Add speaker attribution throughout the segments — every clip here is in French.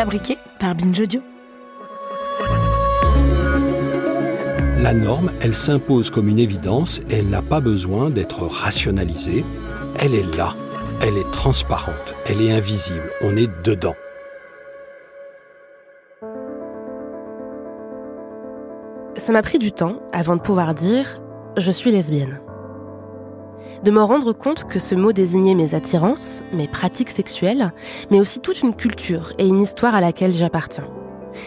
Speaker 1: fabriqué par Binge Audio.
Speaker 2: La norme, elle s'impose comme une évidence et elle n'a pas besoin d'être rationalisée. Elle est là, elle est transparente, elle est invisible, on est dedans.
Speaker 1: Ça m'a pris du temps avant de pouvoir dire « je suis lesbienne ». De me rendre compte que ce mot désignait mes attirances, mes pratiques sexuelles, mais aussi toute une culture et une histoire à laquelle j'appartiens.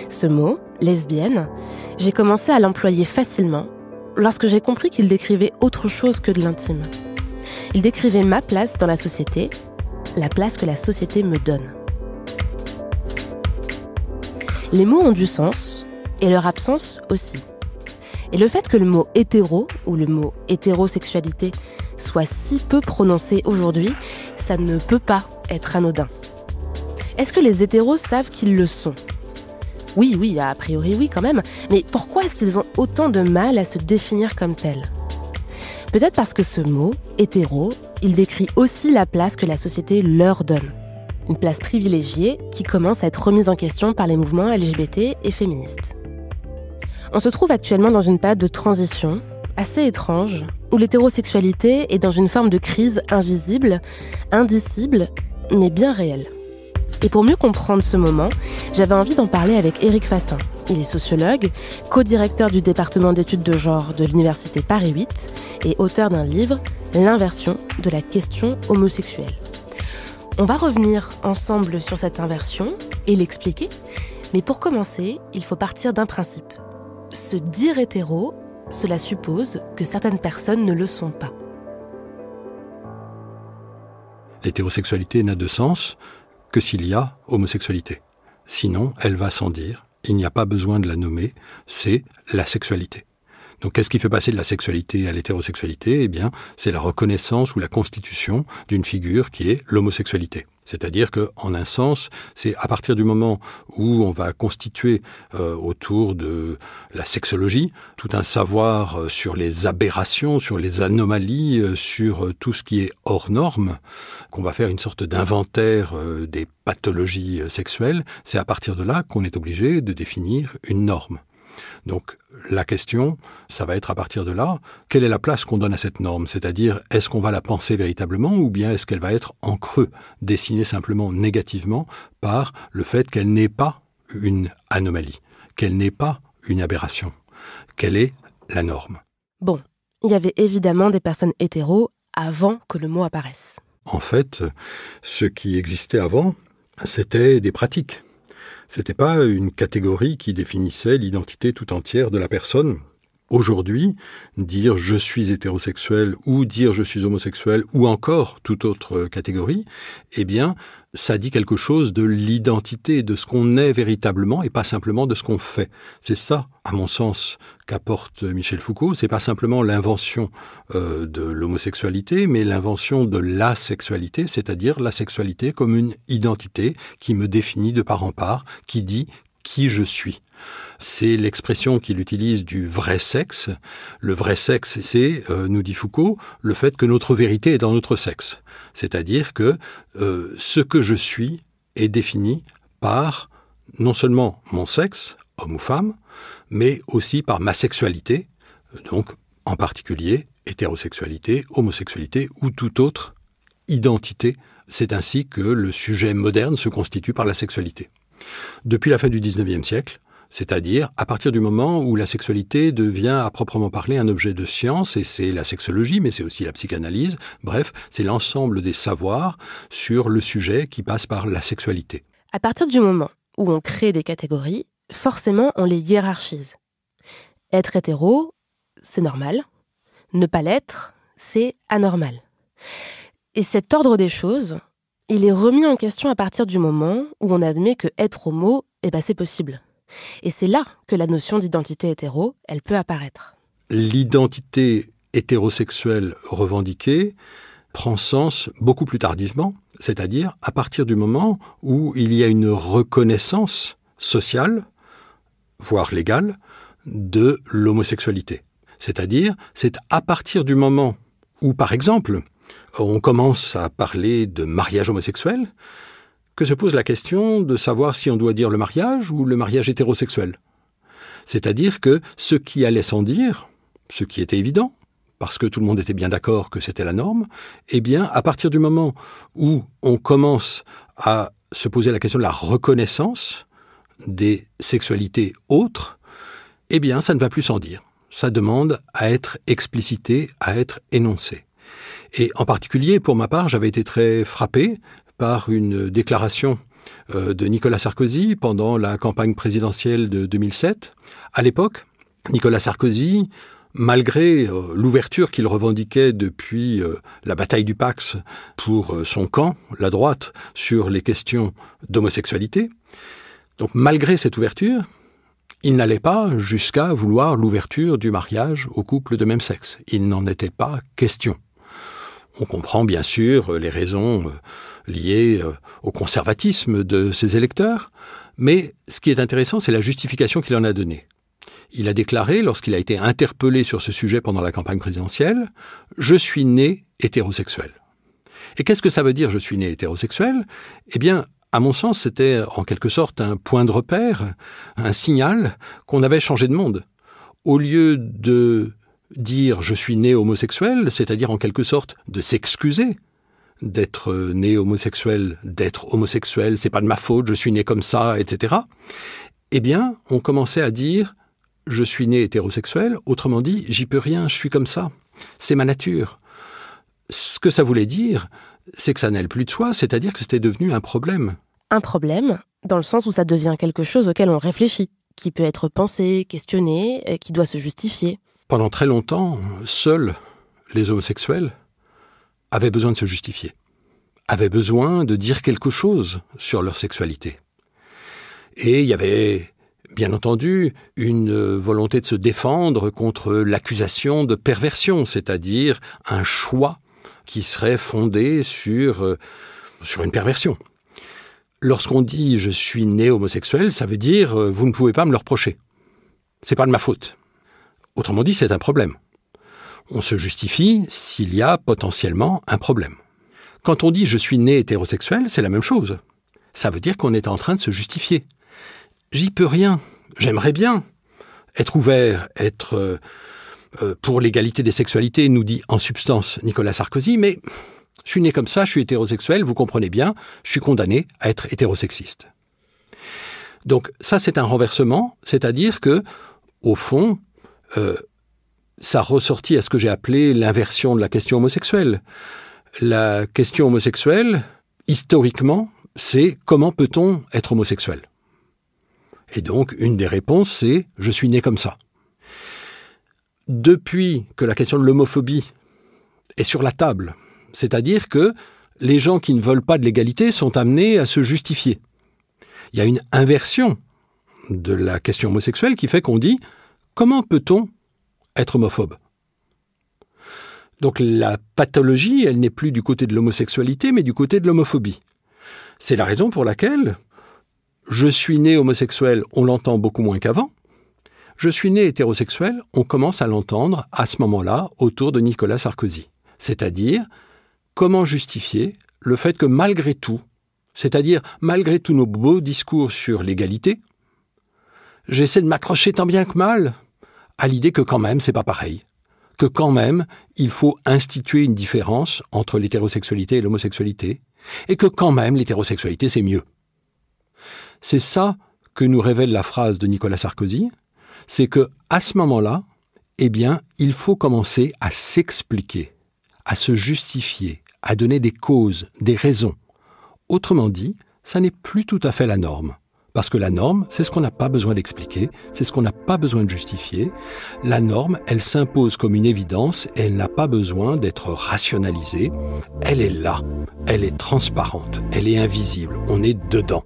Speaker 1: Ce mot, lesbienne, j'ai commencé à l'employer facilement lorsque j'ai compris qu'il décrivait autre chose que de l'intime. Il décrivait ma place dans la société, la place que la société me donne. Les mots ont du sens, et leur absence aussi. Et le fait que le mot hétéro, ou le mot hétérosexualité, soit si peu prononcé aujourd'hui, ça ne peut pas être anodin. Est-ce que les hétéros savent qu'ils le sont ? Oui, a priori oui quand même, mais pourquoi est-ce qu'ils ont autant de mal à se définir comme tels ? Peut-être parce que ce mot, hétéro, il décrit aussi la place que la société leur donne. Une place privilégiée qui commence à être remise en question par les mouvements LGBT et féministes. On se trouve actuellement dans une période de transition assez étrange, où l'hétérosexualité est dans une forme de crise invisible, indicible, mais bien réelle. Et pour mieux comprendre ce moment, j'avais envie d'en parler avec Éric Fassin. Il est sociologue, co-directeur du département d'études de genre de l'Université Paris 8 et auteur d'un livre, L'inversion de la question homosexuelle. On va revenir ensemble sur cette inversion et l'expliquer, mais pour commencer, il faut partir d'un principe. Se dire hétéro, cela suppose que certaines personnes ne le sont pas.
Speaker 2: L'hétérosexualité n'a de sens que s'il y a homosexualité. Sinon, elle va sans dire. Il n'y a pas besoin de la nommer, c'est la sexualité. Donc, qu'est-ce qui fait passer de la sexualité à l'hétérosexualité ? Eh bien, c'est la reconnaissance ou la constitution d'une figure qui est l'homosexualité. C'est-à-dire que, en un sens, c'est à partir du moment où on va constituer autour de la sexologie tout un savoir sur les aberrations, sur les anomalies, sur tout ce qui est hors norme, qu'on va faire une sorte d'inventaire des pathologies sexuelles. C'est à partir de là qu'on est obligé de définir une norme. Donc, la question, ça va être à partir de là, quelle est la place qu'on donne à cette norme ? C'est-à-dire, est-ce qu'on va la penser véritablement ou bien est-ce qu'elle va être en creux, dessinée simplement négativement par le fait qu'elle n'est pas une anomalie, qu'elle n'est pas une aberration, qu'elle est la norme.
Speaker 1: Bon, il y avait évidemment des personnes hétéros avant que le mot apparaisse.
Speaker 2: En fait, ce qui existait avant, c'était des pratiques. C'était pas une catégorie qui définissait l'identité tout entière de la personne. Aujourd'hui, dire « je suis hétérosexuel » ou dire « je suis homosexuel » ou encore toute autre catégorie, eh bien, ça dit quelque chose de l'identité, de ce qu'on est véritablement et pas simplement de ce qu'on fait. C'est ça, à mon sens, qu'apporte Michel Foucault. C'est pas simplement l'invention de l'homosexualité, mais l'invention de la sexualité, c'est-à-dire la sexualité comme une identité qui me définit de part en part, qui dit qui je suis. C'est l'expression qu'il utilise du vrai sexe. Le vrai sexe, c'est, nous dit Foucault, le fait que notre vérité est dans notre sexe. C'est-à-dire que ce que je suis est défini par non seulement mon sexe, homme ou femme, mais aussi par ma sexualité, donc en particulier hétérosexualité, homosexualité ou toute autre identité. C'est ainsi que le sujet moderne se constitue par la sexualité. Depuis la fin du XIXe siècle, c'est-à-dire à partir du moment où la sexualité devient à proprement parler un objet de science, et c'est la sexologie, mais c'est aussi la psychanalyse, bref, c'est l'ensemble des savoirs sur le sujet qui passe par la sexualité.
Speaker 1: À partir du moment où on crée des catégories, forcément on les hiérarchise. Être hétéro, c'est normal. Ne pas l'être, c'est anormal. Et cet ordre des choses, il est remis en question à partir du moment où on admet que être homo, c'est possible. Et c'est là que la notion d'identité hétéro, elle peut apparaître.
Speaker 2: L'identité hétérosexuelle revendiquée prend sens beaucoup plus tardivement, c'est-à-dire à partir du moment où il y a une reconnaissance sociale, voire légale, de l'homosexualité. C'est-à-dire, c'est à partir du moment où, par exemple, on commence à parler de mariage homosexuel, que se pose la question de savoir si on doit dire le mariage ou le mariage hétérosexuel. C'est-à-dire que ce qui allait sans dire, ce qui était évident, parce que tout le monde était bien d'accord que c'était la norme, eh bien, à partir du moment où on commence à se poser la question de la reconnaissance des sexualités autres, eh bien, ça ne va plus sans dire. Ça demande à être explicité, à être énoncé. Et en particulier, pour ma part, j'avais été très frappé par une déclaration de Nicolas Sarkozy pendant la campagne présidentielle de 2007. À l'époque, Nicolas Sarkozy, malgré l'ouverture qu'il revendiquait depuis la bataille du Pax pour son camp, la droite, sur les questions d'homosexualité, donc malgré cette ouverture, il n'allait pas jusqu'à vouloir l'ouverture du mariage aux couples de même sexe. Il n'en était pas question. On comprend bien sûr les raisons liées au conservatisme de ses électeurs, mais ce qui est intéressant, c'est la justification qu'il en a donnée. Il a déclaré, lorsqu'il a été interpellé sur ce sujet pendant la campagne présidentielle, « Je suis né hétérosexuel ». Et qu'est-ce que ça veut dire « je suis né hétérosexuel » Eh bien, à mon sens, c'était en quelque sorte un point de repère, un signal qu'on avait changé de monde. Au lieu de dire « je suis né homosexuel », c'est-à-dire en quelque sorte de s'excuser d'être né homosexuel, c'est pas de ma faute, je suis né comme ça, etc. Eh bien, on commençait à dire « je suis né hétérosexuel », autrement dit « j'y peux rien, je suis comme ça, c'est ma nature ». Ce que ça voulait dire, c'est que ça n'allait plus de soi, c'est-à-dire que c'était devenu un problème.
Speaker 1: Un problème, dans le sens où ça devient quelque chose auquel on réfléchit, qui peut être pensé, questionné, qui doit se justifier.
Speaker 2: Pendant très longtemps, seuls les homosexuels avaient besoin de se justifier, avaient besoin de dire quelque chose sur leur sexualité. Et il y avait, bien entendu, une volonté de se défendre contre l'accusation de perversion, c'est-à-dire un choix qui serait fondé sur une perversion. Lorsqu'on dit « je suis né homosexuel », ça veut dire « vous ne pouvez pas me le reprocher. C'est pas de ma faute ». Autrement dit, c'est un problème. On se justifie s'il y a potentiellement un problème. Quand on dit « je suis né hétérosexuel », c'est la même chose. Ça veut dire qu'on est en train de se justifier. J'y peux rien. J'aimerais bien être ouvert, être pour l'égalité des sexualités, nous dit en substance Nicolas Sarkozy, mais je suis né comme ça, je suis hétérosexuel, vous comprenez bien, je suis condamné à être hétérosexiste. Donc ça, c'est un renversement, c'est-à-dire que, au fond, ça ressortit à ce que j'ai appelé l'inversion de la question homosexuelle. La question homosexuelle, historiquement, c'est comment peut-on être homosexuel ? Et donc, une des réponses, c'est « je suis né comme ça ». Depuis que la question de l'homophobie est sur la table, c'est-à-dire que les gens qui ne veulent pas de l'égalité sont amenés à se justifier. Il y a une inversion de la question homosexuelle qui fait qu'on dit « comment peut-on être homophobe ?» Donc la pathologie, elle n'est plus du côté de l'homosexualité, mais du côté de l'homophobie. C'est la raison pour laquelle je suis né homosexuel, on l'entend beaucoup moins qu'avant. Je suis né hétérosexuel, on commence à l'entendre à ce moment-là autour de Nicolas Sarkozy. C'est-à-dire, comment justifier le fait que malgré tout, c'est-à-dire malgré tous nos beaux discours sur l'égalité, j'essaie de m'accrocher tant bien que mal à l'idée que quand même c'est pas pareil, que quand même il faut instituer une différence entre l'hétérosexualité et l'homosexualité, et que quand même l'hétérosexualité c'est mieux. C'est ça que nous révèle la phrase de Nicolas Sarkozy, c'est que à ce moment-là, eh bien, il faut commencer à s'expliquer, à se justifier, à donner des causes, des raisons. Autrement dit, ça n'est plus tout à fait la norme. Parce que la norme, c'est ce qu'on n'a pas besoin d'expliquer, c'est ce qu'on n'a pas besoin de justifier. La norme, elle s'impose comme une évidence et elle n'a pas besoin d'être rationalisée. Elle est là, elle est transparente, elle est invisible, on est dedans.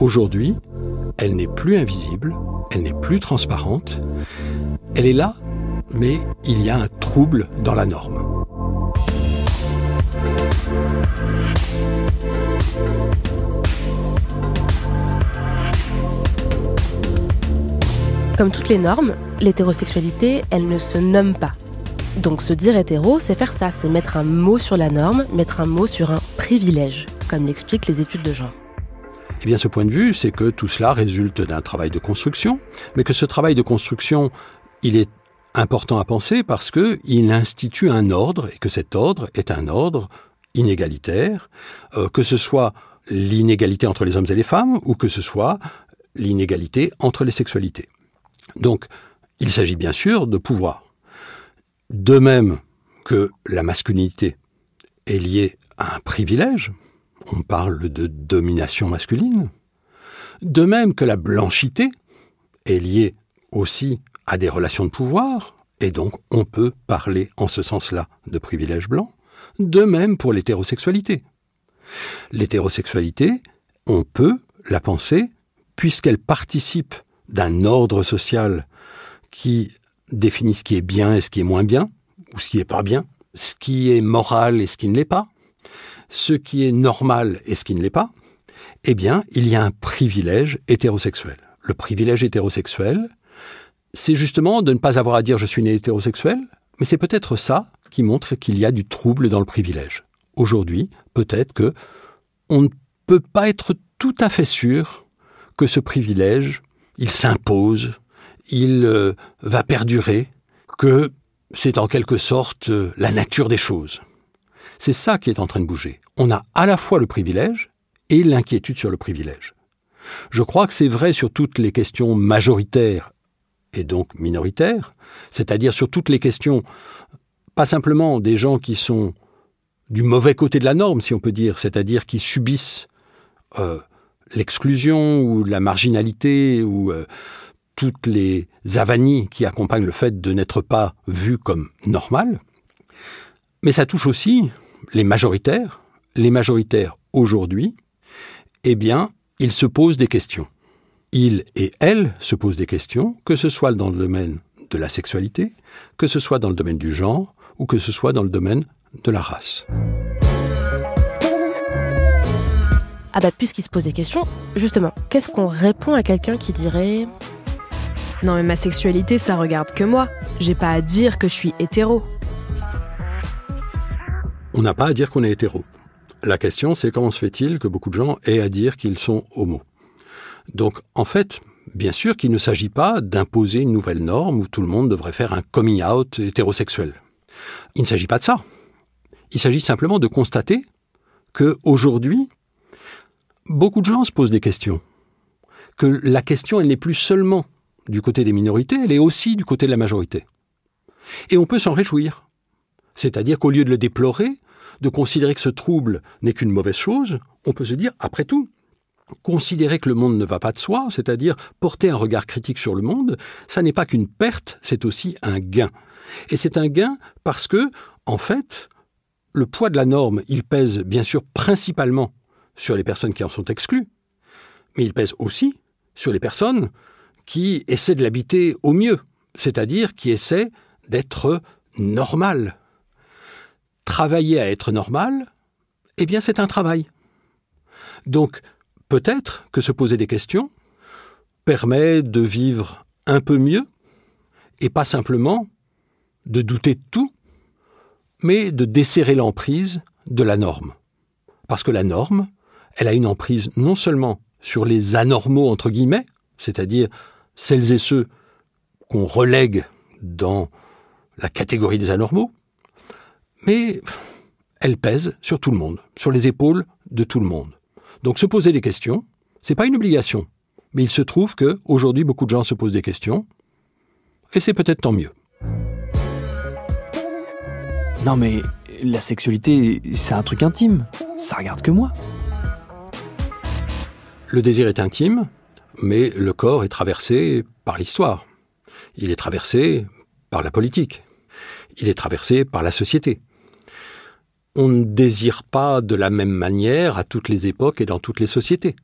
Speaker 2: Aujourd'hui, elle n'est plus invisible, elle n'est plus transparente. Elle est là, mais il y a un trouble dans la norme.
Speaker 1: Comme toutes les normes, l'hétérosexualité, elle ne se nomme pas. Donc se dire hétéro, c'est faire ça, c'est mettre un mot sur la norme, mettre un mot sur un privilège. comme l'expliquent les études de genre.
Speaker 2: Eh bien, ce point de vue, c'est que tout cela résulte d'un travail de construction, mais que ce travail de construction, il est important à penser parce qu'il institue un ordre, et que cet ordre est un ordre inégalitaire, que ce soit l'inégalité entre les hommes et les femmes, ou que ce soit l'inégalité entre les sexualités. Donc, il s'agit bien sûr de pouvoir. De même que la masculinité est liée à un privilège, on parle de domination masculine, de même que la blanchité est liée aussi à des relations de pouvoir, et donc on peut parler en ce sens-là de privilège blanc, de même pour l'hétérosexualité. L'hétérosexualité, on peut la penser, puisqu'elle participe d'un ordre social qui définit ce qui est bien et ce qui est moins bien, ou ce qui est pas bien, ce qui est moral et ce qui ne l'est pas, ce qui est normal et ce qui ne l'est pas, eh bien, il y a un privilège hétérosexuel. Le privilège hétérosexuel, c'est justement de ne pas avoir à dire « je suis né hétérosexuel », mais c'est peut-être ça qui montre qu'il y a du trouble dans le privilège. Aujourd'hui, peut-être que on ne peut pas être tout à fait sûr que ce privilège, il s'impose, il va perdurer, que c'est en quelque sorte la nature des choses. C'est ça qui est en train de bouger. On a à la fois le privilège et l'inquiétude sur le privilège. Je crois que c'est vrai sur toutes les questions majoritaires et donc minoritaires, c'est-à-dire sur toutes les questions, pas simplement des gens qui sont du mauvais côté de la norme, si on peut dire, c'est-à-dire qui subissent l'exclusion ou la marginalité ou toutes les avanies qui accompagnent le fait de n'être pas vu comme normal, mais ça touche aussi les majoritaires. Les majoritaires aujourd'hui, eh bien, ils se posent des questions. Ils et elles se posent des questions, que ce soit dans le domaine de la sexualité, que ce soit dans le domaine du genre, ou que ce soit dans le domaine de la race.
Speaker 1: Ah bah, puisqu'ils se posent des questions, justement, qu'est-ce qu'on répond à quelqu'un qui dirait «
Speaker 3: Non mais ma sexualité, ça regarde que moi. J'ai pas à dire que je suis hétéro. »
Speaker 2: On n'a pas à dire qu'on est hétéro. La question, c'est comment se fait-il que beaucoup de gens aient à dire qu'ils sont homo. Donc, en fait, bien sûr qu'il ne s'agit pas d'imposer une nouvelle norme où tout le monde devrait faire un coming out hétérosexuel. Il ne s'agit pas de ça. Il s'agit simplement de constater qu'aujourd'hui, beaucoup de gens se posent des questions. Que la question, elle n'est plus seulement du côté des minorités, elle est aussi du côté de la majorité. Et on peut s'en réjouir. C'est-à-dire qu'au lieu de le déplorer, de considérer que ce trouble n'est qu'une mauvaise chose, on peut se dire, après tout, considérer que le monde ne va pas de soi, c'est-à-dire porter un regard critique sur le monde, ça n'est pas qu'une perte, c'est aussi un gain. Et c'est un gain parce que, en fait, le poids de la norme, il pèse bien sûr principalement sur les personnes qui en sont exclues, mais il pèse aussi sur les personnes qui essaient de l'habiter au mieux, c'est-à-dire qui essaient d'être normales. Travailler à être normal, eh bien c'est un travail. Donc, peut-être que se poser des questions permet de vivre un peu mieux et pas simplement de douter de tout, mais de desserrer l'emprise de la norme. Parce que la norme, elle a une emprise non seulement sur les anormaux, entre guillemets, c'est-à-dire celles et ceux qu'on relègue dans la catégorie des anormaux, mais elle pèse sur tout le monde, sur les épaules de tout le monde. Donc se poser des questions, c'est pas une obligation, mais il se trouve qu'aujourd'hui, beaucoup de gens se posent des questions, et c'est peut-être tant mieux.
Speaker 4: Non mais la sexualité, c'est un truc intime, ça regarde que moi.
Speaker 2: Le désir est intime, mais le corps est traversé par l'histoire. Il est traversé par la politique. Il est traversé par la société. On ne désire pas de la même manière à toutes les époques et dans toutes les sociétés.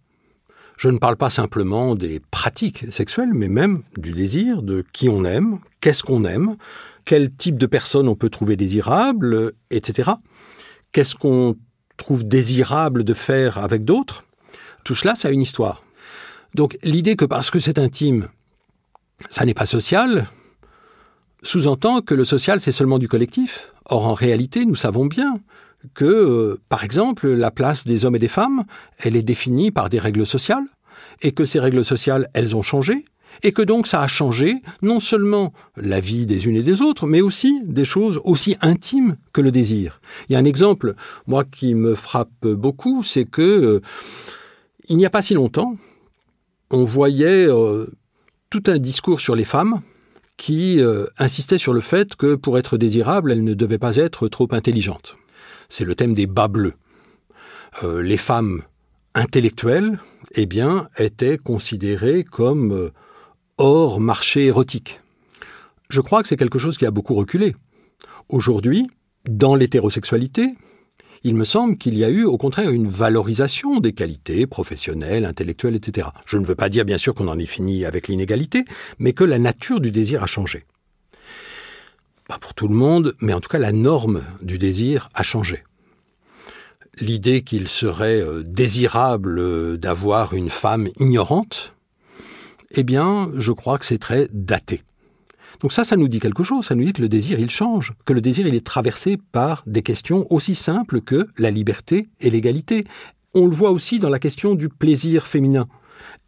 Speaker 2: Je ne parle pas simplement des pratiques sexuelles, mais même du désir, de qui on aime, qu'est-ce qu'on aime, quel type de personne on peut trouver désirable, etc. Qu'est-ce qu'on trouve désirable de faire avec d'autres? Tout cela, ça a une histoire. Donc l'idée que parce que c'est intime, ça n'est pas social, sous-entend que le social, c'est seulement du collectif. Or, en réalité, nous savons bien que, par exemple, la place des hommes et des femmes, elle est définie par des règles sociales, et que ces règles sociales, elles ont changé, et que donc ça a changé non seulement la vie des unes et des autres, mais aussi des choses aussi intimes que le désir. Il y a un exemple, moi, qui me frappe beaucoup, c'est que il n'y a pas si longtemps, on voyait tout un discours sur les femmes qui insistait sur le fait que pour être désirable, elles ne devaient pas être trop intelligentes. C'est le thème des bas bleus. Les femmes intellectuelles, eh bien, étaient considérées comme hors marché érotique. Je crois que c'est quelque chose qui a beaucoup reculé. Aujourd'hui, dans l'hétérosexualité, il me semble qu'il y a eu, au contraire, une valorisation des qualités professionnelles, intellectuelles, etc. Je ne veux pas dire, bien sûr, qu'on en est fini avec l'inégalité, mais que la nature du désir a changé. Pas pour tout le monde, mais en tout cas, la norme du désir a changé. L'idée qu'il serait désirable d'avoir une femme ignorante, eh bien, je crois que c'est très daté. Donc ça nous dit quelque chose, ça nous dit que le désir, il change, que le désir, il est traversé par des questions aussi simples que la liberté et l'égalité. On le voit aussi dans la question du plaisir féminin.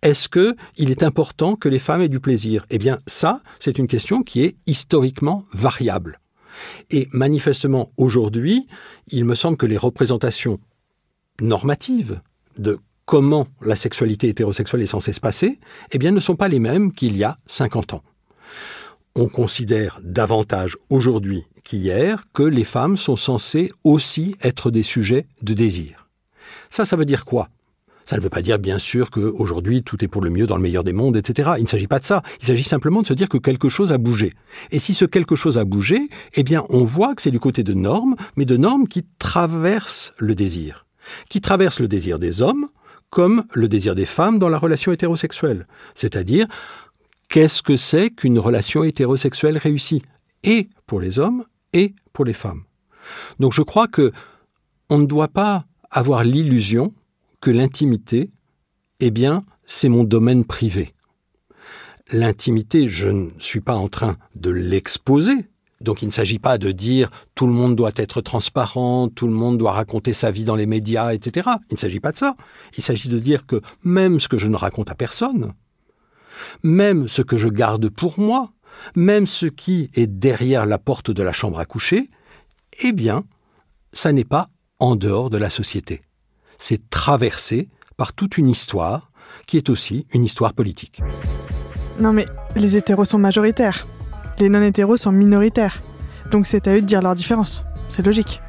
Speaker 2: Est-ce qu'il est important que les femmes aient du plaisir ? Eh bien, ça, c'est une question qui est historiquement variable. Et manifestement, aujourd'hui, il me semble que les représentations normatives de comment la sexualité hétérosexuelle est censée se passer, eh bien, ne sont pas les mêmes qu'il y a 50 ans. On considère davantage aujourd'hui qu'hier que les femmes sont censées aussi être des sujets de désir. Ça veut dire quoi ? Ça ne veut pas dire, bien sûr, qu'aujourd'hui, tout est pour le mieux dans le meilleur des mondes, etc. Il ne s'agit pas de ça. Il s'agit simplement de se dire que quelque chose a bougé. Et si ce quelque chose a bougé, eh bien, on voit que c'est du côté de normes, mais de normes qui traversent le désir. Qui traversent le désir des hommes, comme le désir des femmes dans la relation hétérosexuelle. C'est-à-dire, qu'est-ce que c'est qu'une relation hétérosexuelle réussie ? Et pour les hommes, et pour les femmes. Donc je crois que on ne doit pas avoir l'illusion que l'intimité, eh bien, c'est mon domaine privé. L'intimité, je ne suis pas en train de l'exposer. Donc il ne s'agit pas de dire tout le monde doit être transparent, tout le monde doit raconter sa vie dans les médias, etc. Il ne s'agit pas de ça. Il s'agit de dire que même ce que je ne raconte à personne, même ce que je garde pour moi, même ce qui est derrière la porte de la chambre à coucher, eh bien, ça n'est pas en dehors de la société. C'est traversé par toute une histoire qui est aussi une histoire politique.
Speaker 5: Non mais les hétéros sont majoritaires. Les non-hétéros sont minoritaires. Donc c'est à eux de dire leur différence. C'est logique.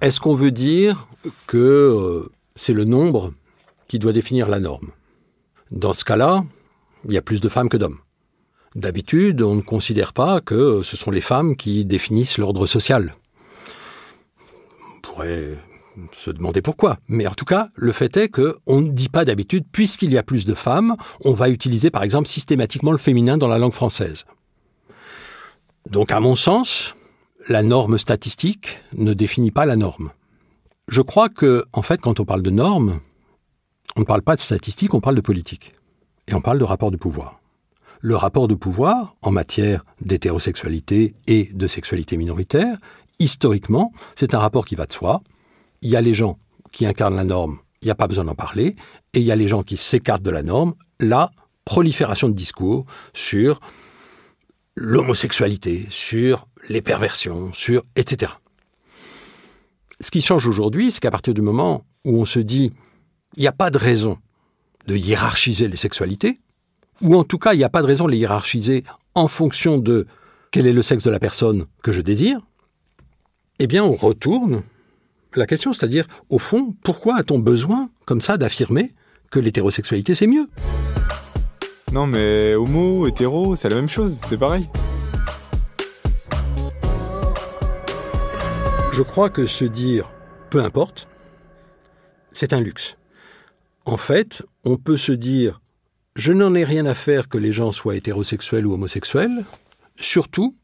Speaker 2: Est-ce qu'on veut dire que c'est le nombre qui doit définir la norme ? Dans ce cas-là, il y a plus de femmes que d'hommes. D'habitude, on ne considère pas que ce sont les femmes qui définissent l'ordre social. On pourrait se demander pourquoi. Mais en tout cas, le fait est qu'on ne dit pas d'habitude, puisqu'il y a plus de femmes, on va utiliser par exemple systématiquement le féminin dans la langue française. Donc à mon sens, la norme statistique ne définit pas la norme. Je crois que, en fait, quand on parle de normes, on ne parle pas de statistiques, on parle de politique. Et on parle de rapport de pouvoir. Le rapport de pouvoir, en matière d'hétérosexualité et de sexualité minoritaire, historiquement, c'est un rapport qui va de soi. Il y a les gens qui incarnent la norme, il n'y a pas besoin d'en parler, et il y a les gens qui s'écartent de la norme, la prolifération de discours sur l'homosexualité, sur les perversions, sur etc. Ce qui change aujourd'hui, c'est qu'à partir du moment où on se dit il n'y a pas de raison de hiérarchiser les sexualités, ou en tout cas il n'y a pas de raison de les hiérarchiser en fonction de quel est le sexe de la personne que je désire, eh bien on retourne la question, c'est-à-dire, au fond, pourquoi a-t-on besoin, comme ça, d'affirmer que l'hétérosexualité, c'est mieux ?
Speaker 6: Non mais homo, hétéro, c'est la même chose, c'est pareil.
Speaker 2: Je crois que se dire « peu importe », c'est un luxe. En fait, on peut se dire « je n'en ai rien à faire que les gens soient hétérosexuels ou homosexuels », surtout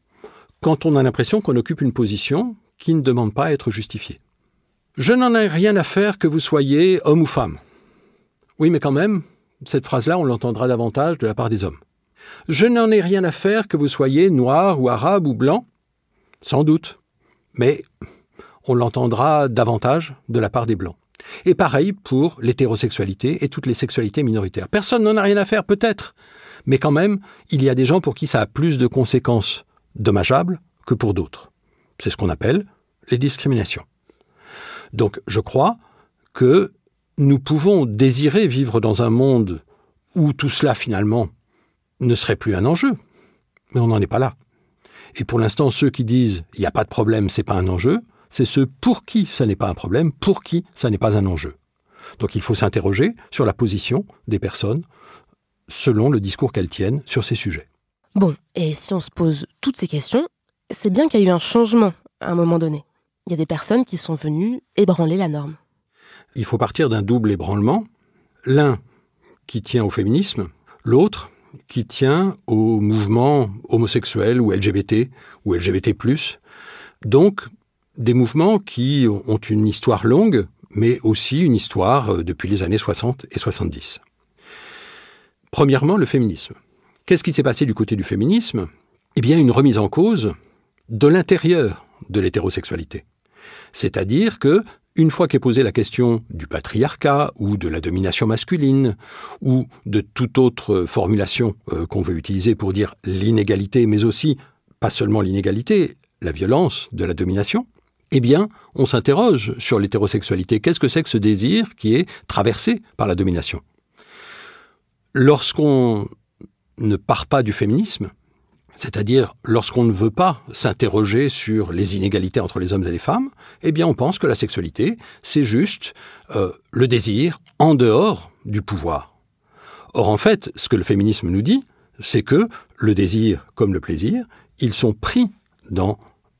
Speaker 2: quand on a l'impression qu'on occupe une position qui ne demande pas à être justifiée. Je n'en ai rien à faire que vous soyez homme ou femme. Oui, mais quand même, cette phrase-là, on l'entendra davantage de la part des hommes. Je n'en ai rien à faire que vous soyez noir ou arabe ou blanc. Sans doute. Mais on l'entendra davantage de la part des blancs. Et pareil pour l'hétérosexualité et toutes les sexualités minoritaires. Personne n'en a rien à faire, peut-être. Mais quand même, il y a des gens pour qui ça a plus de conséquences dommageables que pour d'autres. C'est ce qu'on appelle les discriminations. Donc, je crois que nous pouvons désirer vivre dans un monde où tout cela, finalement, ne serait plus un enjeu. Mais on n'en est pas là. Et pour l'instant, ceux qui disent « il n'y a pas de problème, c'est pas un enjeu », c'est ceux pour qui ça n'est pas un problème, pour qui ça n'est pas un enjeu. Donc il faut s'interroger sur la position des personnes selon le discours qu'elles tiennent sur ces sujets.
Speaker 1: Bon, et si on se pose toutes ces questions, c'est bien qu'il y a eu un changement à un moment donné. Il y a des personnes qui sont venues ébranler la norme.
Speaker 2: Il faut partir d'un double ébranlement, l'un qui tient au féminisme, l'autre qui tient au mouvement homosexuel ou LGBT ou LGBT+. Donc, des mouvements qui ont une histoire longue, mais aussi une histoire depuis les années 60 et 70. Premièrement, le féminisme. Qu'est-ce qui s'est passé du côté du féminisme ? Eh bien, une remise en cause de l'intérieur de l'hétérosexualité. C'est-à-dire que, une fois qu'est posée la question du patriarcat ou de la domination masculine ou de toute autre formulation qu'on veut utiliser pour dire l'inégalité, mais aussi, pas seulement l'inégalité, la violence de la domination, eh bien, on s'interroge sur l'hétérosexualité. Qu'est-ce que c'est que ce désir qui est traversé par la domination ? Lorsqu'on ne part pas du féminisme, c'est-à-dire lorsqu'on ne veut pas s'interroger sur les inégalités entre les hommes et les femmes, eh bien on pense que la sexualité, c'est juste le désir en dehors du pouvoir. Or en fait, ce que le féminisme nous dit, c'est que le désir comme le plaisir, ils sont pris dans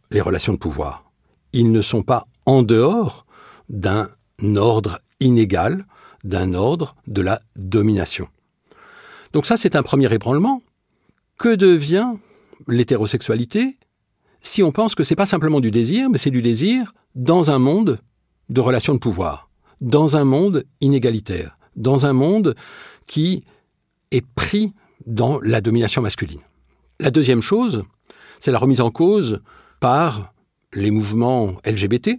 Speaker 2: les relations de pouvoir. Ils ne sont pas en dehors d'un ordre inégal, d'un ordre de la domination. Donc ça, c'est un premier ébranlement. Que devient l'hétérosexualité si on pense que c'est pas simplement du désir, mais c'est du désir dans un monde de relations de pouvoir, dans un monde inégalitaire, dans un monde qui est pris dans la domination masculine. La deuxième chose, c'est la remise en cause par les mouvements LGBT,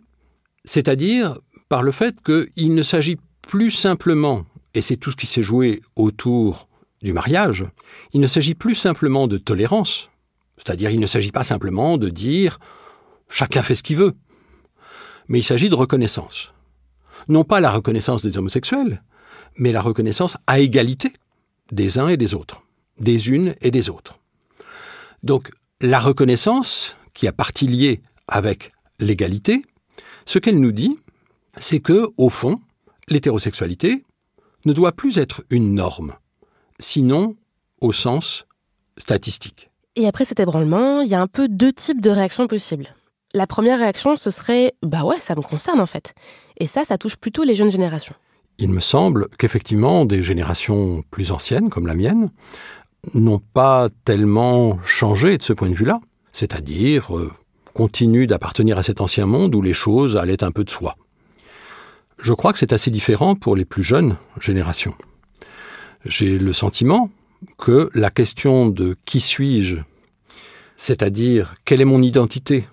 Speaker 2: c'est-à-dire par le fait qu'il ne s'agit plus simplement, et c'est tout ce qui s'est joué autour du mariage, il ne s'agit plus simplement de tolérance, c'est-à-dire il ne s'agit pas simplement de dire « chacun fait ce qu'il veut », mais il s'agit de reconnaissance. Non pas la reconnaissance des homosexuels, mais la reconnaissance à égalité des uns et des autres, des unes et des autres. Donc la reconnaissance, qui a partie liée avec l'égalité, ce qu'elle nous dit, c'est que, au fond, l'hétérosexualité ne doit plus être une norme, sinon au sens statistique.
Speaker 1: Et après cet ébranlement, il y a un peu deux types de réactions possibles. La première réaction, ce serait « bah ouais, ça me concerne en fait ». Et ça touche plutôt les jeunes générations.
Speaker 2: Il me semble qu'effectivement, des générations plus anciennes, comme la mienne, n'ont pas tellement changé de ce point de vue-là. C'est-à-dire continuent d'appartenir à cet ancien monde où les choses allaient un peu de soi. Je crois que c'est assez différent pour les plus jeunes générations. J'ai le sentiment que la question de « qui suis-je », c'est-à-dire « quelle est mon identité »,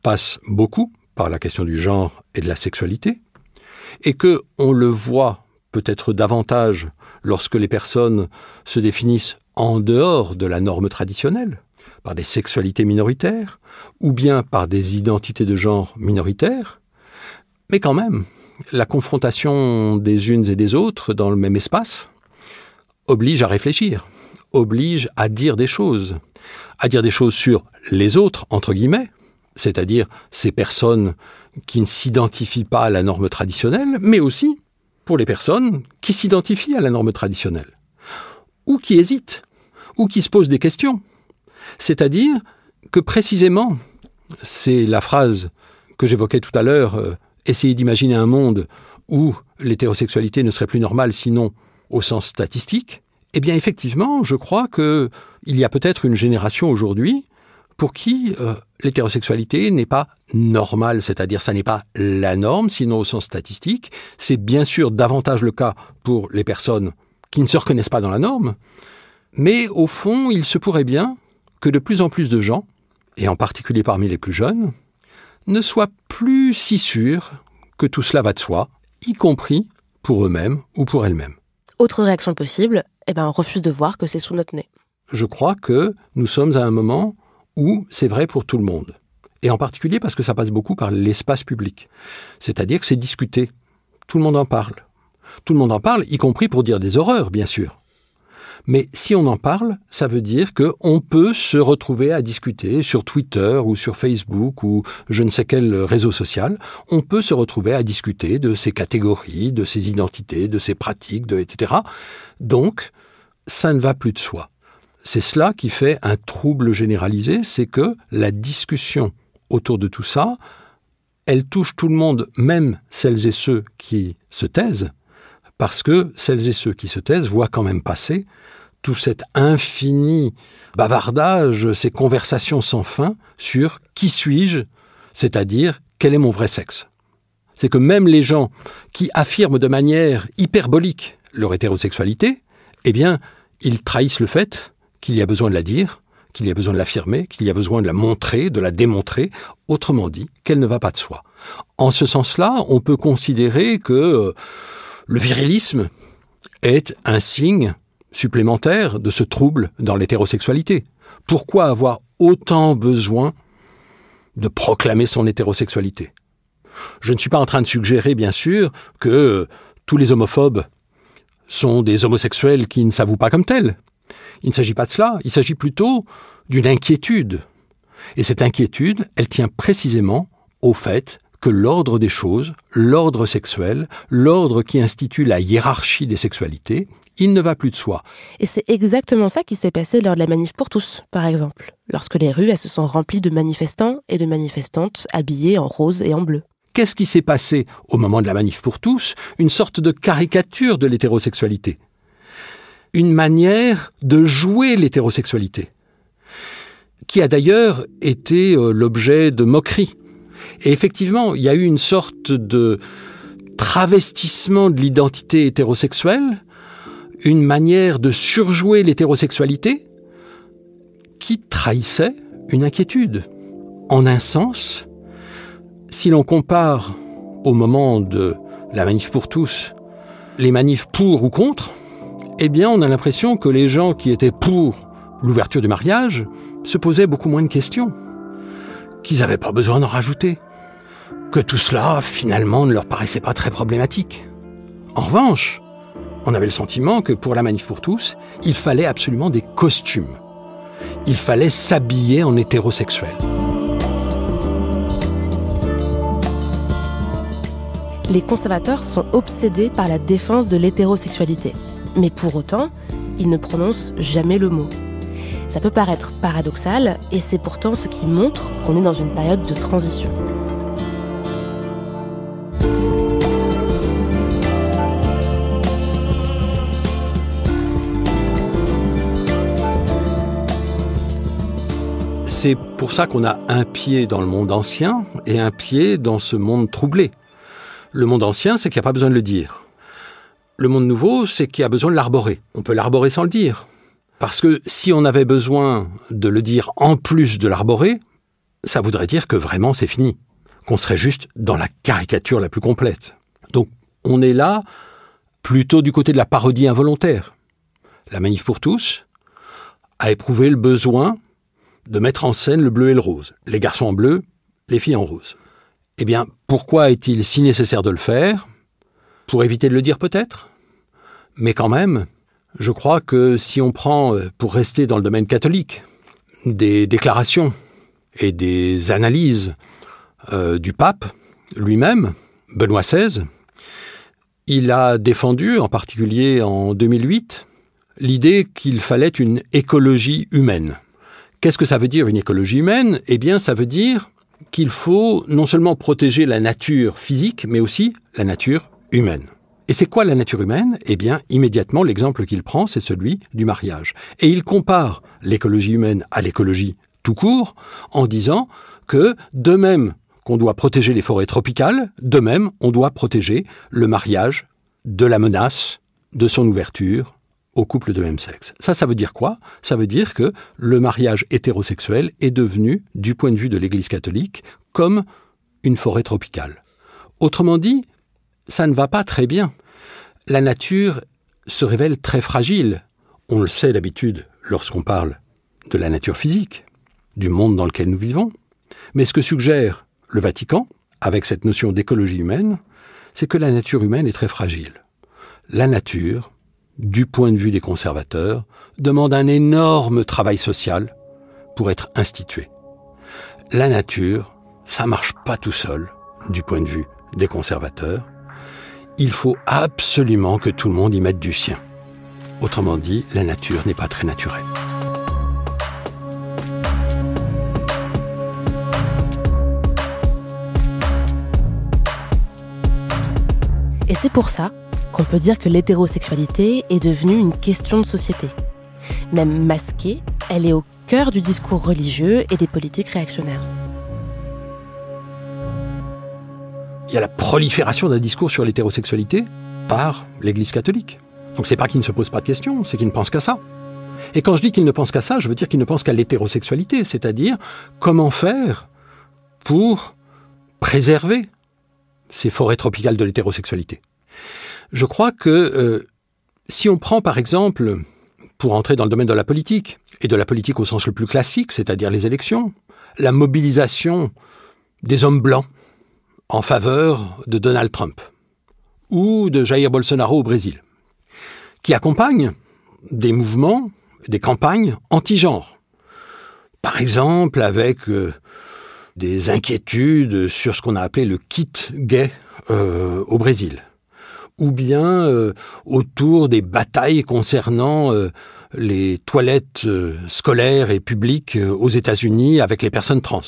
Speaker 2: passe beaucoup par la question du genre et de la sexualité, et que on le voit peut-être davantage lorsque les personnes se définissent en dehors de la norme traditionnelle, par des sexualités minoritaires, ou bien par des identités de genre minoritaires, mais quand même, la confrontation des unes et des autres dans le même espace oblige à réfléchir, oblige à dire des choses sur les autres, entre guillemets, c'est-à-dire ces personnes qui ne s'identifient pas à la norme traditionnelle, mais aussi pour les personnes qui s'identifient à la norme traditionnelle, ou qui hésitent, ou qui se posent des questions. C'est-à-dire que précisément, c'est la phrase que j'évoquais tout à l'heure, essayer d'imaginer un monde où l'hétérosexualité ne serait plus normale sinon au sens statistique, eh bien effectivement, je crois qu'il y a peut-être une génération aujourd'hui pour qui l'hétérosexualité n'est pas normale, c'est-à-dire ça n'est pas la norme, sinon au sens statistique. C'est bien sûr davantage le cas pour les personnes qui ne se reconnaissent pas dans la norme, Mais au fond, il se pourrait bien que de plus en plus de gens, et en particulier parmi les plus jeunes, ne soient plus si sûrs que tout cela va de soi, y compris pour eux-mêmes ou pour elles-mêmes.
Speaker 1: Autre réaction possible, on refuse de voir que c'est sous notre nez.
Speaker 2: Je crois que nous sommes à un moment où c'est vrai pour tout le monde. Et en particulier parce que ça passe beaucoup par l'espace public. C'est-à-dire que c'est discuté. Tout le monde en parle. Tout le monde en parle, y compris pour dire des horreurs, bien sûr. Mais si on en parle, ça veut dire qu'on peut se retrouver à discuter sur Twitter ou sur Facebook ou je ne sais quel réseau social. On peut se retrouver à discuter de ces catégories, de ces identités, de ces pratiques, etc. Donc, ça ne va plus de soi. C'est cela qui fait un trouble généralisé, c'est que la discussion autour de tout ça, elle touche tout le monde, même celles et ceux qui se taisent, parce que celles et ceux qui se taisent voient quand même passer tout cet infini bavardage, ces conversations sans fin sur qui suis-je, c'est-à-dire quel est mon vrai sexe. C'est que même les gens qui affirment de manière hyperbolique leur hétérosexualité, ils trahissent le fait qu'il y a besoin de la dire, qu'il y a besoin de l'affirmer, qu'il y a besoin de la montrer, de la démontrer, autrement dit, qu'elle ne va pas de soi. En ce sens-là, on peut considérer que le virilisme est un signe supplémentaire de ce trouble dans l'hétérosexualité. Pourquoi avoir autant besoin de proclamer son hétérosexualité ? Je ne suis pas en train de suggérer, bien sûr, que tous les homophobes sont des homosexuels qui ne s'avouent pas comme tels. Il ne s'agit pas de cela, il s'agit plutôt d'une inquiétude. Et cette inquiétude, elle tient précisément au fait que l'ordre des choses, l'ordre sexuel, l'ordre qui institue la hiérarchie des sexualités, il ne va plus de soi.
Speaker 1: Et c'est exactement ça qui s'est passé lors de la manif pour tous, par exemple, lorsque les rues se sont remplies de manifestants et de manifestantes habillés en rose et en bleu.
Speaker 2: Qu'est-ce qui s'est passé au moment de la manif pour tous ? Une sorte de caricature de l'hétérosexualité. Une manière de jouer l'hétérosexualité, qui a d'ailleurs été l'objet de moqueries. Et effectivement, il y a eu une sorte de travestissement de l'identité hétérosexuelle, une manière de surjouer l'hétérosexualité qui trahissait une inquiétude. En un sens, si l'on compare au moment de la manif pour tous, les manifs pour ou contre, on a l'impression que les gens qui étaient pour l'ouverture du mariage se posaient beaucoup moins de questions, qu'ils n'avaient pas besoin d'en rajouter, que tout cela, finalement, ne leur paraissait pas très problématique. En revanche, on avait le sentiment que pour la manif pour tous, il fallait absolument des costumes. Il fallait s'habiller en hétérosexuel.
Speaker 1: Les conservateurs sont obsédés par la défense de l'hétérosexualité. Mais pour autant, ils ne prononcent jamais le mot. Ça peut paraître paradoxal, et c'est pourtant ce qui montre qu'on est dans une période de transition.
Speaker 2: C'est pour ça qu'on a un pied dans le monde ancien et un pied dans ce monde troublé. Le monde ancien, c'est qu'il n'y a pas besoin de le dire. Le monde nouveau, c'est qu'il y a besoin de l'arborer. On peut l'arborer sans le dire. Parce que si on avait besoin de le dire en plus de l'arborer, ça voudrait dire que vraiment c'est fini. Qu'on serait juste dans la caricature la plus complète. Donc on est là plutôt du côté de la parodie involontaire. La manif pour tous a éprouvé le besoin de mettre en scène le bleu et le rose. Les garçons en bleu, les filles en rose. Pourquoi est-il si nécessaire de le faire ? Pour éviter de le dire peut-être ? Mais quand même, je crois que si on prend, pour rester dans le domaine catholique, des déclarations et des analyses du pape lui-même, Benoît XVI, il a défendu, en particulier en 2008, l'idée qu'il fallait une écologie humaine. Qu'est-ce que ça veut dire une écologie humaine ? Ça veut dire qu'il faut non seulement protéger la nature physique, mais aussi la nature humaine. Et c'est quoi la nature humaine ? Immédiatement, l'exemple qu'il prend, c'est celui du mariage. Et il compare l'écologie humaine à l'écologie tout court, en disant que, de même qu'on doit protéger les forêts tropicales, de même, on doit protéger le mariage de la menace de son ouverture aux couples de même sexe. Ça veut dire quoi? Ça veut dire que le mariage hétérosexuel est devenu, du point de vue de l'Église catholique, comme une forêt tropicale. Autrement dit, ça ne va pas très bien. La nature se révèle très fragile. On le sait d'habitude lorsqu'on parle de la nature physique, du monde dans lequel nous vivons. Mais ce que suggère le Vatican, avec cette notion d'écologie humaine, c'est que la nature humaine est très fragile. La nature, du point de vue des conservateurs, demande un énorme travail social pour être instituée. La nature, ça marche pas tout seul, du point de vue des conservateurs. Il faut absolument que tout le monde y mette du sien. Autrement dit, la nature n'est pas très naturelle.
Speaker 1: Et c'est pour ça qu'on peut dire que l'hétérosexualité est devenue une question de société. Même masquée, elle est au cœur du discours religieux et des politiques réactionnaires.
Speaker 2: Il y a la prolifération d'un discours sur l'hétérosexualité par l'Église catholique. Donc c'est pas qu'il ne se pose pas de questions, c'est qu'il ne pense qu'à ça. Et quand je dis qu'il ne pense qu'à ça, je veux dire qu'il ne pense qu'à l'hétérosexualité, c'est-à-dire comment faire pour préserver ces forêts tropicales de l'hétérosexualité. Je crois que si on prend par exemple, pour entrer dans le domaine de la politique, et de la politique au sens le plus classique, c'est-à-dire les élections, la mobilisation des hommes blancs en faveur de Donald Trump ou de Jair Bolsonaro au Brésil, qui accompagnent des mouvements, des campagnes anti-genre. Par exemple, avec des inquiétudes sur ce qu'on a appelé le kit gay au Brésil, ou bien autour des batailles concernant les toilettes scolaires et publiques aux États-Unis avec les personnes trans.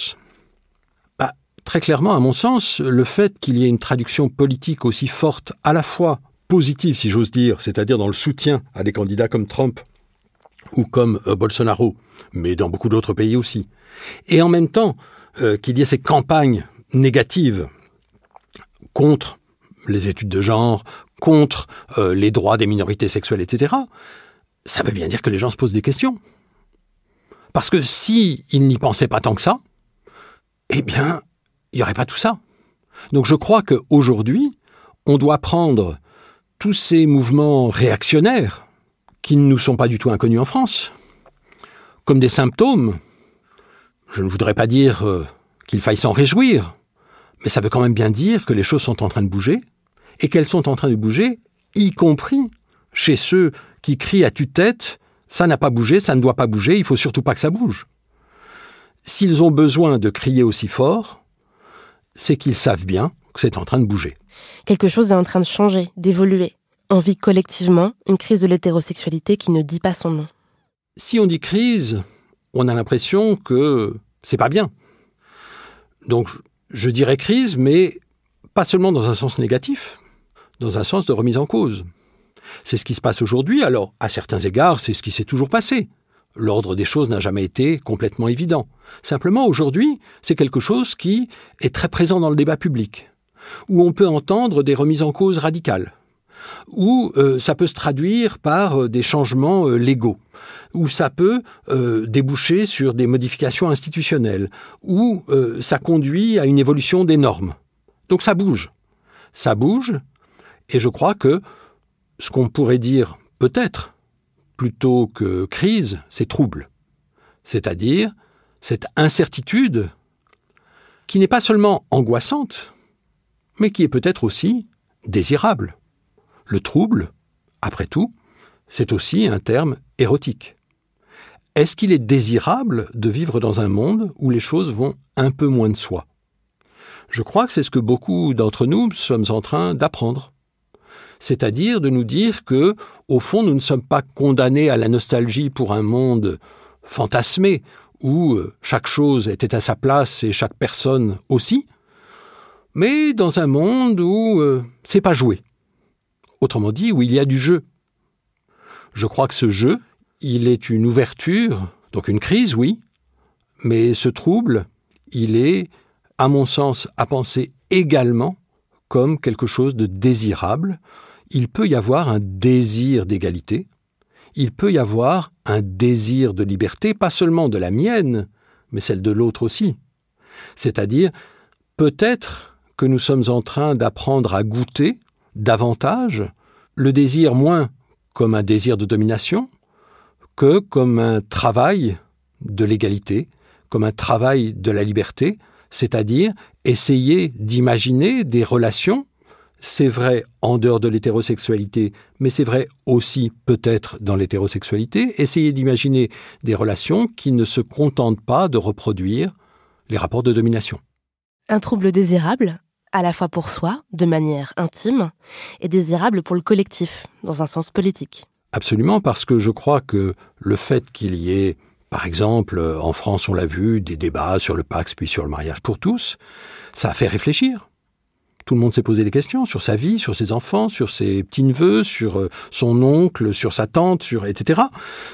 Speaker 2: Très clairement, à mon sens, le fait qu'il y ait une traduction politique aussi forte, à la fois positive, si j'ose dire, c'est-à-dire dans le soutien à des candidats comme Trump ou comme Bolsonaro, mais dans beaucoup d'autres pays aussi, et en même temps qu'il y ait ces campagnes négatives contre les études de genre, contre les droits des minorités sexuelles, etc., ça veut bien dire que les gens se posent des questions. Parce que s'ils n'y pensaient pas tant que ça, eh bien, il n'y aurait pas tout ça. Donc je crois qu'aujourd'hui, on doit prendre tous ces mouvements réactionnaires, qui ne nous sont pas du tout inconnus en France, comme des symptômes. Je ne voudrais pas dire qu'il faille s'en réjouir, mais ça veut quand même bien dire que les choses sont en train de bouger, et qu'elles sont en train de bouger, y compris chez ceux qui crient à tue-tête « ça n'a pas bougé, ça ne doit pas bouger, il ne faut surtout pas que ça bouge ». S'ils ont besoin de crier aussi fort, c'est qu'ils savent bien que c'est en train de bouger.
Speaker 1: Quelque chose est en train de changer, d'évoluer. On vit collectivement une crise de l'hétérosexualité qui ne dit pas son nom.
Speaker 2: Si on dit crise, on a l'impression que c'est pas bien. Donc je dirais crise, mais pas seulement dans un sens négatif, dans un sens de remise en cause. C'est ce qui se passe aujourd'hui, alors à certains égards, c'est ce qui s'est toujours passé. L'ordre des choses n'a jamais été complètement évident. Simplement, aujourd'hui, c'est quelque chose qui est très présent dans le débat public, où on peut entendre des remises en cause radicales, où ça peut se traduire par des changements légaux, où ça peut déboucher sur des modifications institutionnelles, où ça conduit à une évolution des normes. Donc ça bouge, et je crois que ce qu'on pourrait dire peut-être, plutôt que crise, c'est trouble. C'est-à-dire cette incertitude qui n'est pas seulement angoissante, mais qui est peut-être aussi désirable. Le trouble, après tout, c'est aussi un terme érotique. Est-ce qu'il est désirable de vivre dans un monde où les choses vont un peu moins de soi ? Je crois que c'est ce que beaucoup d'entre nous sommes en train d'apprendre. C'est-à-dire de nous dire que, au fond, nous ne sommes pas condamnés à la nostalgie pour un monde fantasmé, où chaque chose était à sa place et chaque personne aussi, mais dans un monde où c'est pas joué. Autrement dit, où il y a du jeu. Je crois que ce jeu, il est une ouverture, donc une crise, oui, mais ce trouble, il est, à mon sens, à penser également comme quelque chose de désirable. Il peut y avoir un désir d'égalité, il peut y avoir un désir de liberté, pas seulement de la mienne, mais celle de l'autre aussi. C'est-à-dire, peut-être que nous sommes en train d'apprendre à goûter davantage le désir moins comme un désir de domination que comme un travail de l'égalité, comme un travail de la liberté, c'est-à-dire essayer d'imaginer des relations. C'est vrai en dehors de l'hétérosexualité, mais c'est vrai aussi peut-être dans l'hétérosexualité, essayer d'imaginer des relations qui ne se contentent pas de reproduire les rapports de domination.
Speaker 1: Un trouble désirable, à la fois pour soi, de manière intime, et désirable pour le collectif, dans un sens politique.
Speaker 2: Absolument, parce que je crois que le fait qu'il y ait, par exemple, en France, on l'a vu, des débats sur le Pacs puis sur le mariage pour tous, ça a fait réfléchir. Tout le monde s'est posé des questions sur sa vie, sur ses enfants, sur ses petits-neveux, sur son oncle, sur sa tante, etc.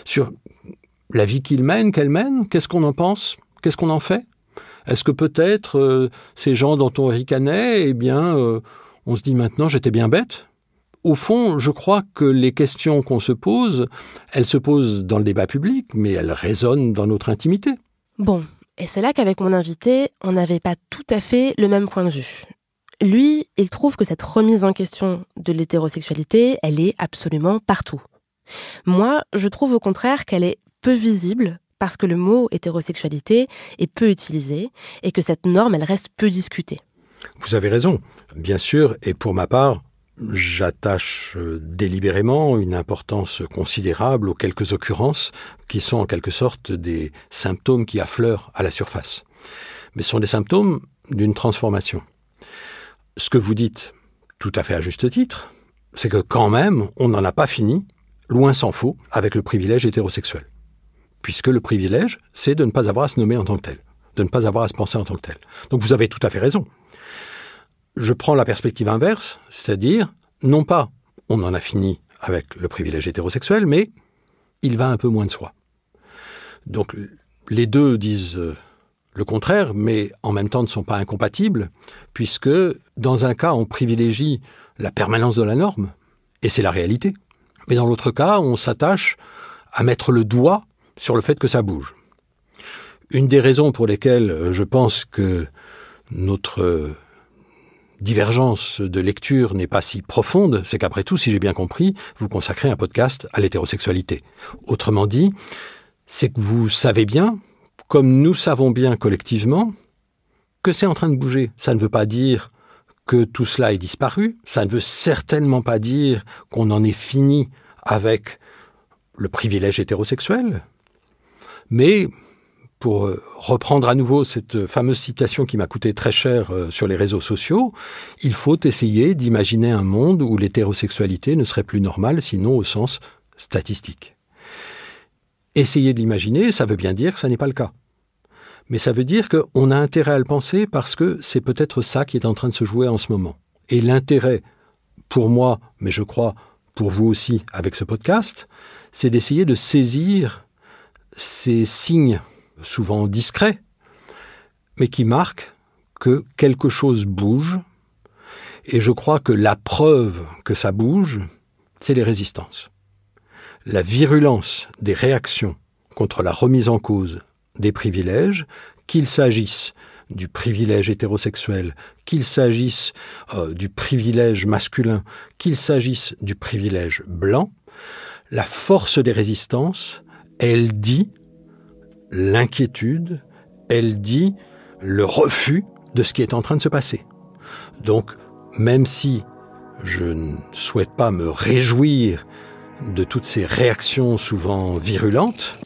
Speaker 2: Sur la vie qu'il mène, qu'elle mène, qu'est-ce qu'on en pense, qu'est-ce qu'on en fait? Est-ce que peut-être ces gens dont on ricanait, on se dit maintenant j'étais bien bête? Au fond, je crois que les questions qu'on se pose, elles se posent dans le débat public, mais elles résonnent dans notre intimité.
Speaker 1: Bon, et c'est là qu'avec mon invité, on n'avait pas tout à fait le même point de vue. Lui, il trouve que cette remise en question de l'hétérosexualité, elle est absolument partout. Moi, je trouve au contraire qu'elle est peu visible parce que le mot hétérosexualité est peu utilisé et que cette norme, elle reste peu discutée.
Speaker 2: Vous avez raison, bien sûr, et pour ma part, j'attache délibérément une importance considérable aux quelques occurrences qui sont en quelque sorte des symptômes qui affleurent à la surface. Mais ce sont des symptômes d'une transformation. Ce que vous dites, tout à fait à juste titre, c'est que quand même, on n'en a pas fini, loin s'en faut, avec le privilège hétérosexuel. Puisque le privilège, c'est de ne pas avoir à se nommer en tant que tel, de ne pas avoir à se penser en tant que tel. Donc vous avez tout à fait raison. Je prends la perspective inverse, c'est-à-dire, non pas on en a fini avec le privilège hétérosexuel, mais il va un peu moins de soi. Donc les deux disent le contraire, mais en même temps ne sont pas incompatibles, puisque dans un cas, on privilégie la permanence de la norme, et c'est la réalité. Mais dans l'autre cas, on s'attache à mettre le doigt sur le fait que ça bouge. Une des raisons pour lesquelles je pense que notre divergence de lecture n'est pas si profonde, c'est qu'après tout, si j'ai bien compris, vous consacrez un podcast à l'hétérosexualité. Autrement dit, c'est que vous savez bien, comme nous savons bien collectivement, que c'est en train de bouger. Ça ne veut pas dire que tout cela est disparu, ça ne veut certainement pas dire qu'on en est fini avec le privilège hétérosexuel, mais pour reprendre à nouveau cette fameuse citation qui m'a coûté très cher sur les réseaux sociaux, il faut essayer d'imaginer un monde où l'hétérosexualité ne serait plus normale, sinon au sens statistique. Essayer de l'imaginer, ça veut bien dire que ça n'est pas le cas. Mais ça veut dire qu'on a intérêt à le penser parce que c'est peut-être ça qui est en train de se jouer en ce moment. Et l'intérêt, pour moi, mais je crois pour vous aussi avec ce podcast, c'est d'essayer de saisir ces signes souvent discrets, mais qui marquent que quelque chose bouge. Et je crois que la preuve que ça bouge, c'est les résistances. La virulence des réactions contre la remise en cause des privilèges, qu'il s'agisse du privilège hétérosexuel, qu'il s'agisse du privilège masculin, qu'il s'agisse du privilège blanc, la force des résistances, elle dit l'inquiétude, elle dit le refus de ce qui est en train de se passer. Donc, même si je ne souhaite pas me réjouir de toutes ces réactions souvent virulentes,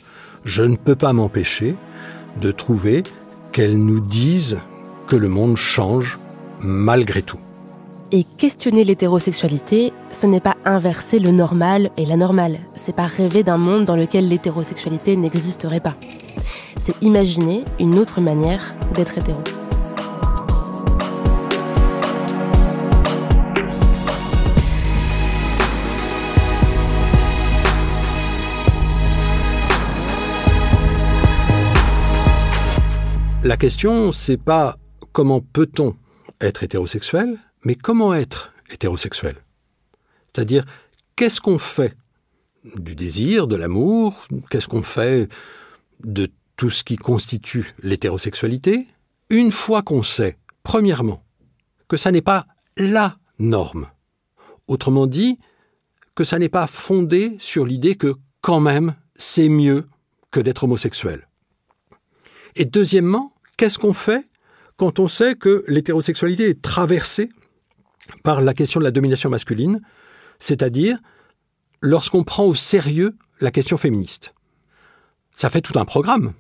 Speaker 2: je ne peux pas m'empêcher de trouver qu'elles nous disent que le monde change malgré tout.
Speaker 1: Et questionner l'hétérosexualité, ce n'est pas inverser le normal et la normale. C'est pas rêver d'un monde dans lequel l'hétérosexualité n'existerait pas. C'est imaginer une autre manière d'être hétéro.
Speaker 2: La question, c'est pas comment peut-on être hétérosexuel, mais comment être hétérosexuel. C'est-à-dire, qu'est-ce qu'on fait du désir, de l'amour? Qu'est-ce qu'on fait de tout ce qui constitue l'hétérosexualité? Une fois qu'on sait, premièrement, que ça n'est pas la norme, autrement dit, que ça n'est pas fondé sur l'idée que, quand même, c'est mieux que d'être homosexuel. Et deuxièmement, qu'est-ce qu'on fait quand on sait que l'hétérosexualité est traversée par la question de la domination masculine, c'est-à-dire lorsqu'on prend au sérieux la question féministe? Ça fait tout un programme.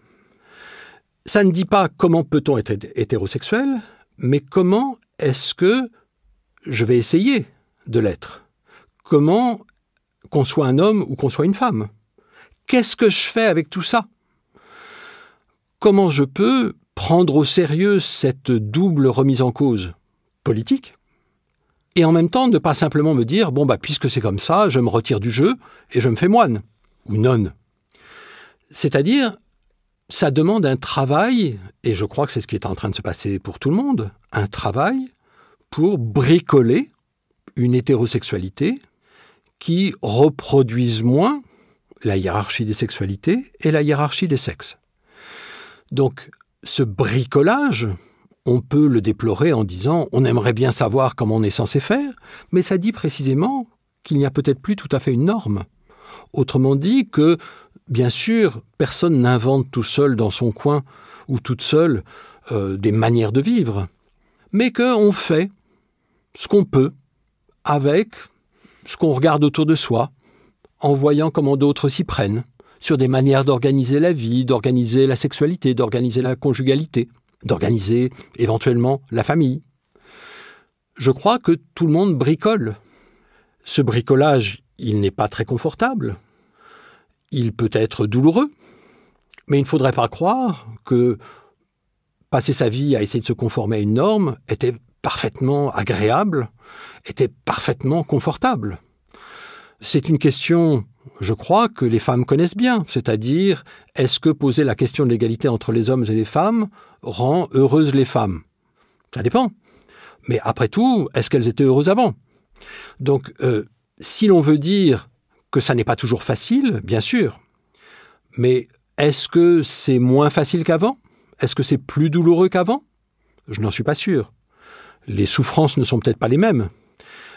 Speaker 2: Ça ne dit pas comment peut-on être hétérosexuel, mais comment est-ce que je vais essayer de l'être? Comment qu'on soit un homme ou qu'on soit une femme? Qu'est-ce que je fais avec tout ça? Comment je peux prendre au sérieux cette double remise en cause politique et en même temps ne pas simplement me dire « bon, puisque c'est comme ça, je me retire du jeu et je me fais moine ou nonne ». C'est-à-dire, ça demande un travail, et je crois que c'est ce qui est en train de se passer pour tout le monde, un travail pour bricoler une hétérosexualité qui reproduise moins la hiérarchie des sexualités et la hiérarchie des sexes. Donc, ce bricolage, on peut le déplorer en disant « on aimerait bien savoir comment on est censé faire », mais ça dit précisément qu'il n'y a peut-être plus tout à fait une norme. Autrement dit que, bien sûr, personne n'invente tout seul dans son coin ou toute seule des manières de vivre, mais qu'on fait ce qu'on peut avec ce qu'on regarde autour de soi, en voyant comment d'autres s'y prennent, sur des manières d'organiser la vie, d'organiser la sexualité, d'organiser la conjugalité, d'organiser éventuellement la famille. Je crois que tout le monde bricole. Ce bricolage, il n'est pas très confortable. Il peut être douloureux, mais il ne faudrait pas croire que passer sa vie à essayer de se conformer à une norme était parfaitement agréable, était parfaitement confortable. C'est une question, je crois, que les femmes connaissent bien, c'est-à-dire, est-ce que poser la question de l'égalité entre les hommes et les femmes rend heureuses les femmes? Ça dépend. Mais après tout, est-ce qu'elles étaient heureuses avant? Donc, si l'on veut dire que ça n'est pas toujours facile, bien sûr, mais est-ce que c'est moins facile qu'avant? Est-ce que c'est plus douloureux qu'avant? Je n'en suis pas sûr. Les souffrances ne sont peut-être pas les mêmes.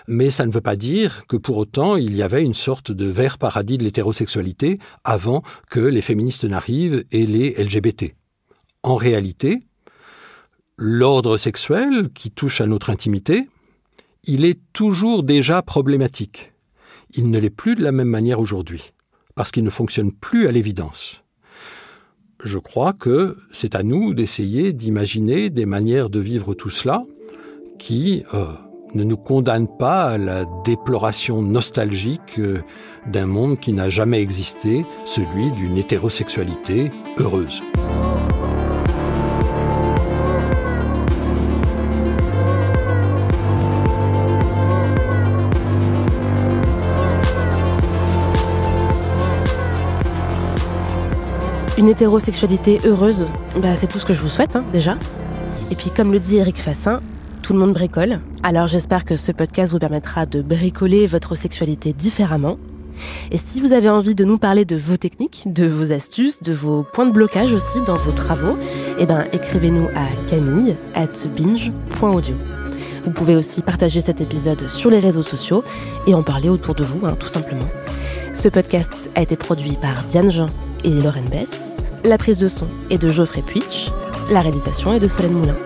Speaker 2: Mais ça ne veut pas dire que pour autant il y avait une sorte de vert paradis de l'hétérosexualité avant que les féministes n'arrivent et les LGBT. En réalité, l'ordre sexuel qui touche à notre intimité, il est toujours déjà problématique. Il ne l'est plus de la même manière aujourd'hui, parce qu'il ne fonctionne plus à l'évidence. Je crois que c'est à nous d'essayer d'imaginer des manières de vivre tout cela qui ne nous condamne pas à la déploration nostalgique d'un monde qui n'a jamais existé, celui d'une hétérosexualité heureuse.
Speaker 1: Une hétérosexualité heureuse, c'est tout ce que je vous souhaite, déjà. Et puis, comme le dit Éric Fassin, tout le monde bricole. Alors j'espère que ce podcast vous permettra de bricoler votre sexualité différemment. Et si vous avez envie de nous parler de vos techniques, de vos astuces, de vos points de blocage aussi dans vos travaux, écrivez-nous à camille@binge.audio. Vous pouvez aussi partager cet épisode sur les réseaux sociaux et en parler autour de vous, tout simplement. Ce podcast a été produit par Diane Jean et Lorraine Bess. La prise de son est de Geoffrey Puitch. La réalisation est de Solène Moulin.